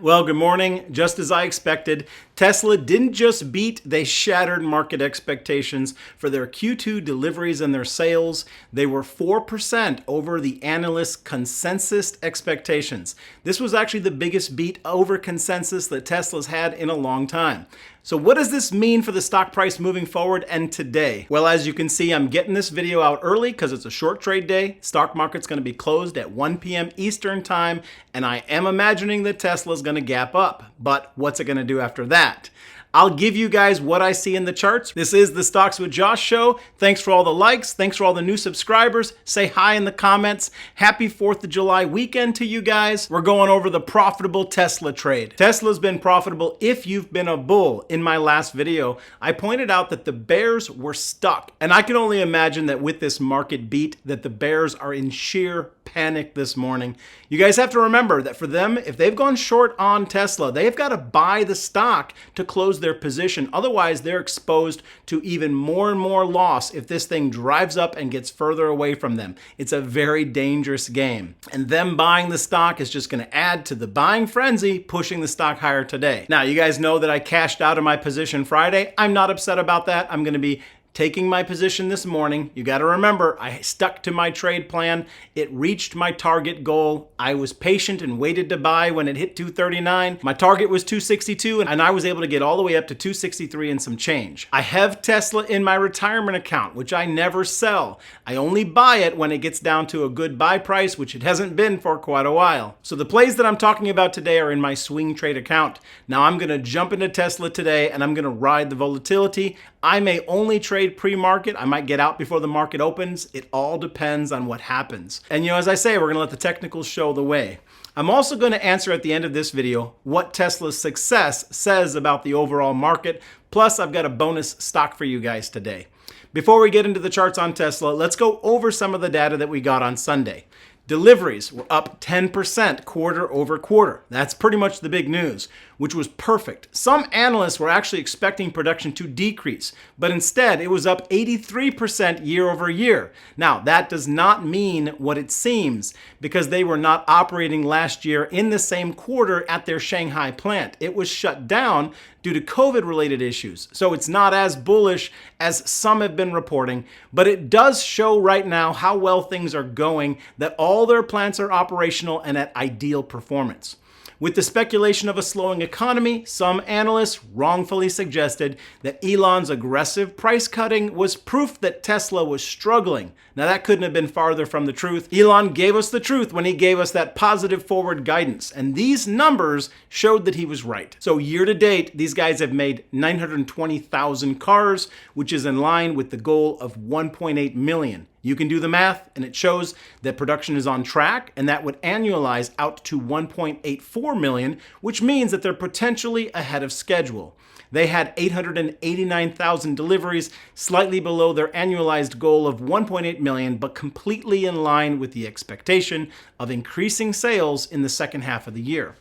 Well, good morning. Just as I expected, Tesla didn't just beat, they shattered market expectations for their Q2 deliveries and their sales. They were 4% over the analysts' consensus expectations. This was actually the biggest beat over consensus that Tesla's had in a long time. So what does this mean for the stock price moving forward and today? Well, as you can see, I'm getting this video out early because it's a short trade day. Stock market's going to be closed at 1 p.m. Eastern time, and I am imagining that Tesla's going to gap up. But what's it going to do after that? I'll give you guys what I see in the charts. This is the Stocks with Josh show. Thanks for all the likes. Thanks for all the new subscribers. Say hi in the comments. Happy 4th of July weekend to you guys. We're going over the profitable Tesla trade. Tesla's been profitable if you've been a bull. In my last video, I pointed out that the bears were stuck. And I can only imagine that with this market beat that the bears are in sheer panic this morning. You guys have to remember that for them, if they've gone short on Tesla, they've got to buy the stock to close their position. Otherwise, they're exposed to even more and more loss if this thing drives up and gets further away from them. It's a very dangerous game. And them buying the stock is just going to add to the buying frenzy, pushing the stock higher today. Now, you guys know that I cashed out of my position Friday. I'm not upset about that. I'm going to be taking my position this morning. You got to remember, I stuck to my trade plan. It reached my target goal. I was patient and waited to buy when it hit 239. My target was 262, and I was able to get all the way up to 263 and some change. I have Tesla in my retirement account, which I never sell. I only buy it when it gets down to a good buy price, which it hasn't been for quite a while. So the plays that I'm talking about today are in my swing trade account. Now I'm going to jump into Tesla today, and I'm going to ride the volatility. I may only trade pre-market. I might get out before the market opens. It all depends on what happens. And as I say, we're going to let the technicals show the way. I'm also going to answer at the end of this video what Tesla's success says about the overall market. Plus, I've got a bonus stock for you guys today. Before we get into the charts on Tesla, let's go over some of the data that we got on Sunday. Deliveries were up 10% quarter over quarter. That's pretty much the big news, which was perfect. Some analysts were actually expecting production to decrease, but instead it was up 83% year over year. Now, that does not mean what it seems because they were not operating last year in the same quarter at their Shanghai plant. It was shut down due to COVID-related issues. So it's not as bullish as some have been reporting, but it does show right now how well things are going, that all their plants are operational and at ideal performance. With the speculation of a slowing economy, some analysts wrongfully suggested that Elon's aggressive price cutting was proof that Tesla was struggling. Now that couldn't have been farther from the truth. Elon gave us the truth when he gave us that positive forward guidance, and these numbers showed that he was right. So year to date, these guys have made 920,000 cars, which is in line with the goal of 1.8 million. You can do the math, and it shows that production is on track, and that would annualize out to 1.84 million, which means that they're potentially ahead of schedule. They had 889,000 deliveries, slightly below their annualized goal of 1.8 million, but completely in line with the expectation of increasing sales in the second half of the year.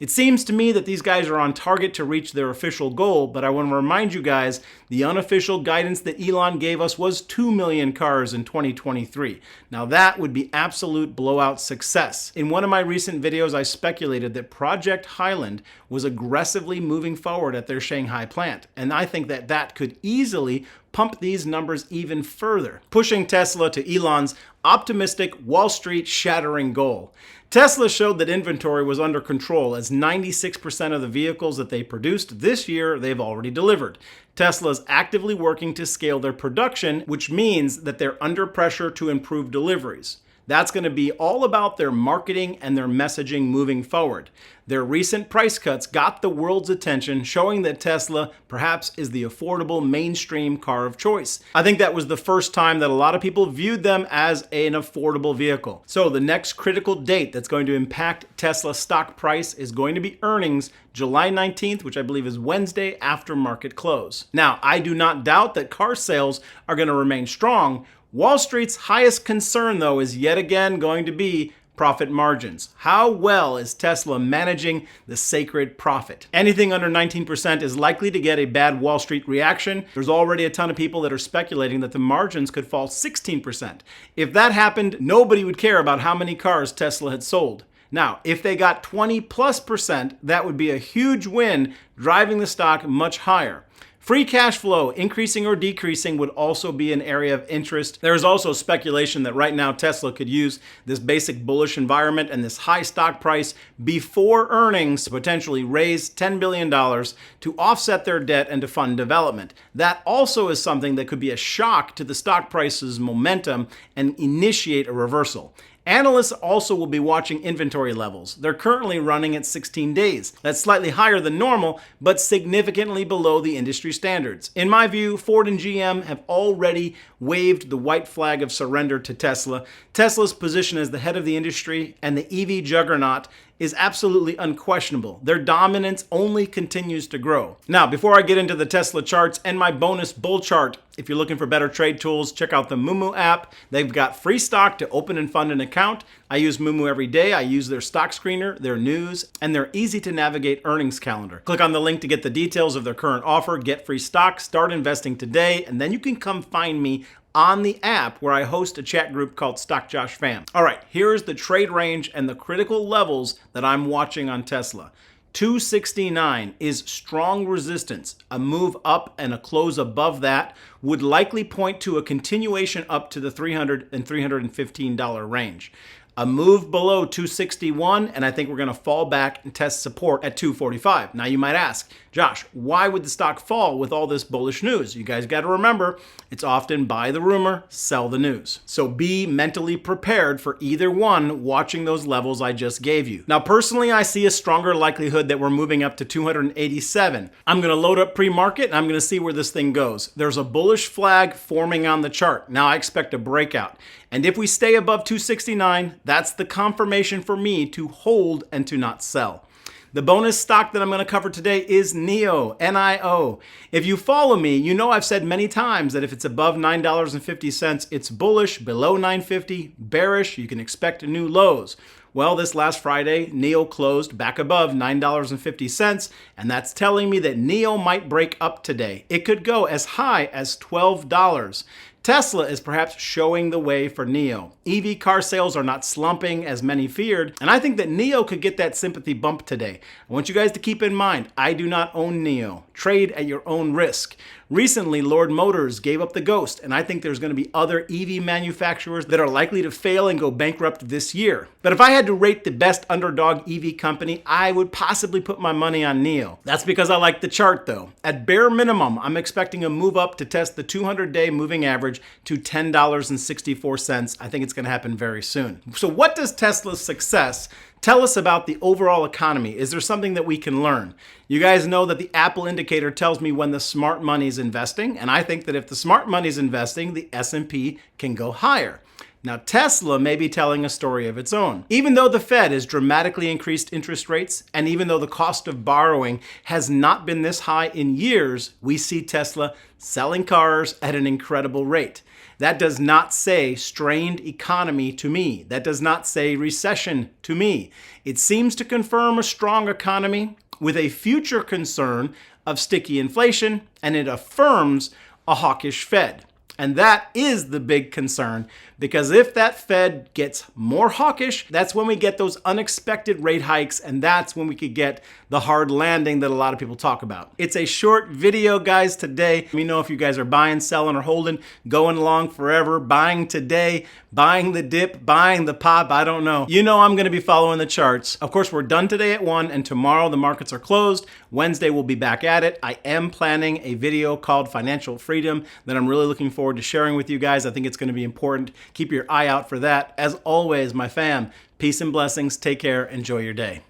It seems to me that these guys are on target to reach their official goal, but I want to remind you guys, the unofficial guidance that Elon gave us was 2 million cars in 2023. Now that would be absolute blowout success. In one of my recent videos, I speculated that Project Highland was aggressively moving forward at their Shanghai plant, and I think that that could easily pump these numbers even further, pushing Tesla to Elon's optimistic Wall Street shattering goal. Tesla showed that inventory was under control as 96% of the vehicles that they produced this year they've already delivered. Tesla is actively working to scale their production, which means that they're under pressure to improve deliveries. That's going to be all about their marketing and their messaging moving forward. Their recent price cuts got the world's attention, showing that Tesla perhaps is the affordable mainstream car of choice. I think that was the first time that a lot of people viewed them as an affordable vehicle. So the next critical date that's going to impact Tesla stock price is going to be earnings July 19th, which I believe is Wednesday after market close. Now, I do not doubt that car sales are going to remain strong. Wall Street's highest concern, though, is yet again going to be profit margins. How well is Tesla managing the sacred profit? Anything under 19% is likely to get a bad Wall Street reaction. There's already a ton of people that are speculating that the margins could fall 16%. If that happened, nobody would care about how many cars Tesla had sold. Now, if they got 20+%, that would be a huge win, driving the stock much higher. Free cash flow, increasing or decreasing, would also be an area of interest. There is also speculation that right now Tesla could use this basic bullish environment and this high stock price before earnings to potentially raise $10 billion to offset their debt and to fund development. That also is something that could be a shock to the stock price's momentum and initiate a reversal. Analysts also will be watching inventory levels. They're currently running at 16 days. That's slightly higher than normal, but significantly below the industry standards. In my view, Ford and GM have already waved the white flag of surrender to Tesla. Tesla's position as the head of the industry and the EV juggernaut is absolutely unquestionable. Their dominance only continues to grow. Now, before I get into the Tesla charts and my bonus bull chart, if you're looking for better trade tools, check out the moomoo app. They've got free stock to open and fund an account. I use moomoo every day. I use their stock screener, their news, and their easy to navigate earnings calendar. Click on the link to get the details of their current offer, get free stock, start investing today, and then you can come find me on the app where I host a chat group called Stock Josh Fam. All right, here's the trade range and the critical levels that I'm watching on Tesla. 269 is strong resistance. A move up and a close above that would likely point to a continuation up to the $300 and $315 range. A move below 261, and I think we're going to fall back and test support at 245. Now you might ask, Josh, why would the stock fall with all this bullish news? You guys got to remember, it's often buy the rumor, sell the news. So be mentally prepared for either one watching those levels I just gave you. Now personally, I see a stronger likelihood that we're moving up to 287. I'm going to load up pre-market and I'm going to see where this thing goes. There's a bullish flag forming on the chart. Now I expect a breakout. And if we stay above 269, that's the confirmation for me to hold and to not sell. The bonus stock that I'm going to cover today is NIO, N-I-O. If you follow me, you know I've said many times that if it's above $9.50, it's bullish, below $9.50, bearish, you can expect new lows. Well, this last Friday, NIO closed back above $9.50, and that's telling me that NIO might break up today. It could go as high as $12. Tesla is perhaps showing the way for NIO. EV car sales are not slumping as many feared, and I think that NIO could get that sympathy bump today. I want you guys to keep in mind, I do not own NIO. Trade at your own risk. Recently, Lord Motors gave up the ghost, and I think there's going to be other EV manufacturers that are likely to fail and go bankrupt this year. But if I had to rate the best underdog EV company, I would possibly put my money on NIO. That's because I like the chart though. At bare minimum, I'm expecting a move up to test the 200-day moving average to $10.64. I think it's going to happen very soon. So what does Tesla's success tell us about the overall economy? Is there something that we can learn? You guys know that the Apple indicator tells me when the smart money is investing, and I think that if the smart money is investing, the S&P can go higher. Now, Tesla may be telling a story of its own. Even though the Fed has dramatically increased interest rates, and even though the cost of borrowing has not been this high in years, we see Tesla selling cars at an incredible rate. That does not say strained economy to me. That does not say recession to me. It seems to confirm a strong economy with a future concern of sticky inflation, and it affirms a hawkish Fed. And that is the big concern, because if that Fed gets more hawkish, that's when we get those unexpected rate hikes, and that's when we could get the hard landing that a lot of people talk about. It's a short video, guys, today. Let me know if you guys are buying, selling, or holding, going along forever, buying today, buying the dip, buying the pop, I don't know. You know I'm going to be following the charts. Of course, we're done today at 1, and tomorrow the markets are closed. Wednesday, we'll be back at it. I am planning a video called Financial Freedom that I'm really looking forward to sharing with you guys. I think it's going to be important. Keep your eye out for that. As always, my fam, peace and blessings. Take care. Enjoy your day.